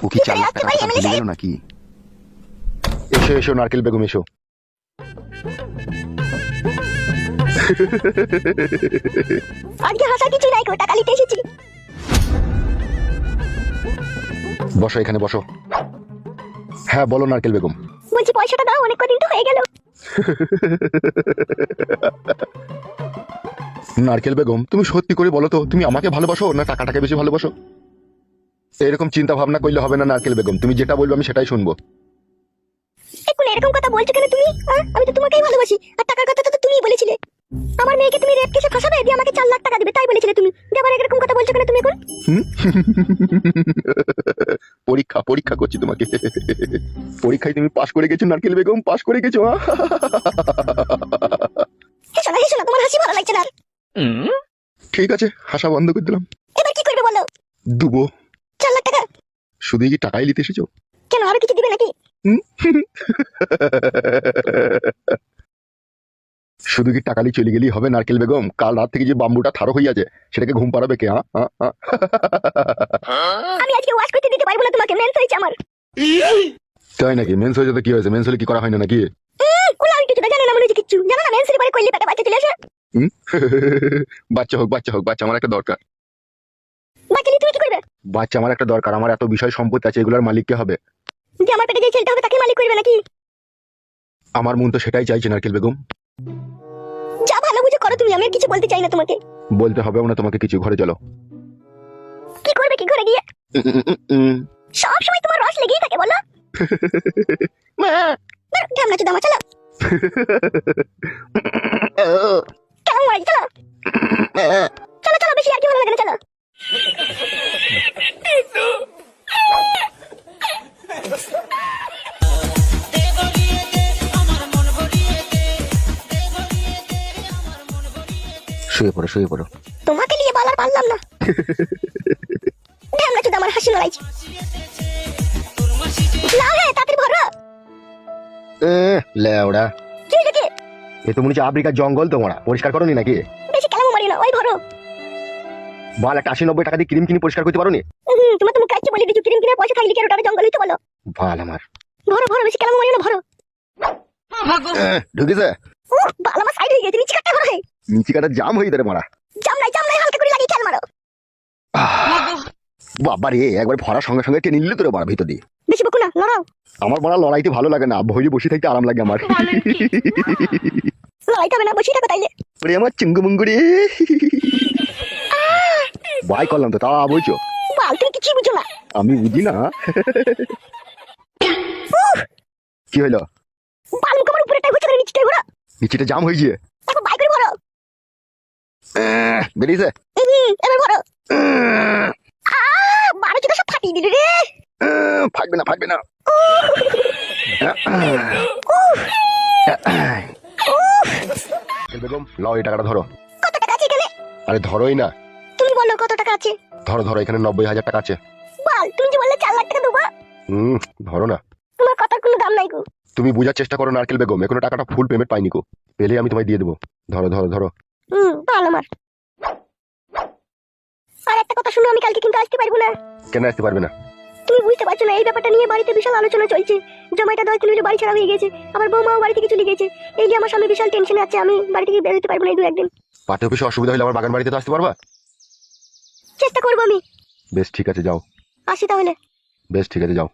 ও কি 4 লাখ টাকা ভুলে গেল নাকি? এসো এসো নারকেল বেগম এসো। আজকে হাসা কিছু নাই, টাকা নিতে এসেছি। বসো এখানে বসো। হ্যাঁ বলো নারকেল বেগম। বলছি পয়সাটা দাও, অনেক কদিন তো হয়ে গেল। নারকেল বেগম তুমি সত্যি করে বলো তো, তুমি আমাকে ভালোবাসো না টাকাটাকে বেশি ভালোবাসো? এরকম চিন্তা ভাবনা করলে হবে না নারকেল বেগম, তুমি যেটা বলবে আমি সেটাই শুনবো। এখন এরকম কথা বলছো কেন তুমি? আমি তো তোমাকেই ভালোবাসি, আর টাকার কথা তো তুমিই বলেছিলে। আমার মেয়েকে তুমি রেপ কেসে ফাঁসাবে, দিয়ে আমাকে 4 লাখ টাকা দিবে, তাই বলেছিলে তুমি। আবার এরকম কথা বলছো কেন তুমি এখন? পরীক্ষা পরীক্ষা করছি তোমাকে। পরীক্ষায় তুমি পাশ করে গেছো নারকেল বেগম, পাশ করে গেছো। হেসো না, তোমার হাসি ভালো লাগছে না। ঠিক আছে, হাসা বন্ধ করে দিলাম। এবার কি করবে বলো? দুবো। 4 লাখ টাকা? শুধু কি টাকাই নিতে এসেছো? কেন, আরো কিছু দিবে নাকি? শুধু কি টাকা নিয়ে চলে গেলেই হবে নারকেল বেগম? কাল রাত থেকে যে বাম্বুটা থারো হয়ে আছে সেটাকে ঘুম পাড়াবে কে? আমি আজকে ওয়াশ করতে দিতে পারবো না তোমাকে, মেন্স হয়েছে আমার। তাই নাকি? মেন্স হয়ে যেতে কি হয়েছে? মেন্স হলে কি করা হয় না নাকি? কোলা আমি কিছু জানি না, মনে হচ্ছে কিচ্ছু জানো না। মেন্সের পরে কইলে পেটে বাচ্চা চলে আসে। বাচ্চা হোক বাচ্চা হোক, বাচ্চা আমার একটা দরকার। বাচ্চা নিয়ে তুমি কি করবে? বাচ্চা আমার একটা দরকার, আমার এত বিষয় সম্পত্তি আছে, এগুলোর মালিক কে হবে? যে আমার পেটে যে ছেলেটা হবে তাকে মালিক করবে নাকি? আমার মন তো সেটাই চাইছে নারকেল বেগম। যা ভালো বুঝে করো তুমি, আমি আর কিছু বলতে চাই না তোমাকে। বলতে হবে না তোমাকে কিছু, ঘরে চলো। কি করবে কি ঘরে গিয়ে? সব সময় তোমার রস লেগেই থাকে বলো। ঢ্যামনা চোদা চলো। কেমন মারি চলো। চলো চলো, বেশি আর কি ভালো লাগে না, চলো। শুয়ে পড়ো শুয়ে পড়ো। তোমাকে নিয়ে বলার পারলাম না। ঢ্যামনা চোদা আমার হাসি নড়াইছে। না হে তাড়াতাড়ি ভরো। লেওড়া, কি হলো কি? এ তো মনে হচ্ছে আফ্রিকার জঙ্গল, তোমরা পরিষ্কার করোনি নাকি? বেশি কেলামো মারিও না, ওই ভরো। বল, একটা 80-90 টাকা দিয়ে ক্রিম কিনে পরিষ্কার করতে পারোনি? তোমার তো মুখ কাচ্ছে বলে দিচ্ছি, ক্রিম কিনে পয়সা থাকলে কি আর ওটা জঙ্গল হইতে বলো? ভাল আমার। ভরো ভরো, বেশি কেলামো মারিও না, ভরো। ঢুকেছে? বাল আমার সাইড হয়ে গেছে, নিচে কাটতে ভরো। নিচে কাটা জাম হয়ে যাবে মারা। জাম নাই, হালকা করে লাগিয়ে খেল মারো। বাবা রে, একবার ভরার সঙ্গে সঙ্গে টেনে নিলে তোরে মারা ভিতর দিয়ে। বেশি বকু না, লড়াও। আমার মারা লড়াইতে ভালো লাগে না, ভয়ে বসে থাকতে আরাম লাগে আমার। লড়াইতে হবে না, বসে থাকো তাইলে। ওরে আমার চুঙ্গু মুঙ্গুরি। বাই করলাম তো, তা বলছো? বাল তুমি কিছুই বুঝো না। আমি বুঝি না। কি হলো? বাল মুখ আমার উপরেটাই ঘুরছে, নিচেটাই ঘোরো। নিচেটা জাম হয়েছে। এখন বাই করে ভরো। বেরিয়েছে? এবার ভরো। বারো চোদা সব ফাটিয়ে দিলি রে। ফাটবে না ফাটবে না। বেগম লও, এই টাকাটা ধরো। কত টাকা আছে এখানে? আরে ধরোই না। তুমি বলো কত টাকা আছে। ধরো ধরো, এখানে 90,000 টাকা আছে। বাল তুমি যে বললে 4 লাখ টাকা দেবো। ধরো না। তোমার কথার কোনো দাম নাই গো। তুমি বোঝার চেষ্টা করো নারকেল বেগম, এখনো টাকাটা ফুল পেমেন্ট পাইনি গো। পেলে আমি তোমায় দিয়ে দেবো। ধরো ধরো ধরো। ভালো আমার। আর একটা কথা শুনো, আমি কালকে কিন্তু আসতে পারবো না। কেন আসতে পারবে না? তুমি বুঝতে পারছো না, এই ব্যাপারটা নিয়ে বাড়িতে বিশাল আলোচনা চলছে। জমাইটা 10 দিন হলো বাড়ি ছাড়া হয়ে গেছে, আবার বৌমাও বাড়ি থেকে চলে গেছে। এই যে আমার স্বামী বিশাল টেনশনে আছে, আমি বাড়ি থেকে বেরোতে পারবো না এই 2-1 দিন। পার্টি অফিসে অসুবিধা হলে আমার বাগান বাড়িতে তো আসতে পারবা? চেষ্টা করবো আমি। বেশ ঠিক আছে যাও। আসি তাহলে। বেশ ঠিক আছে যাও।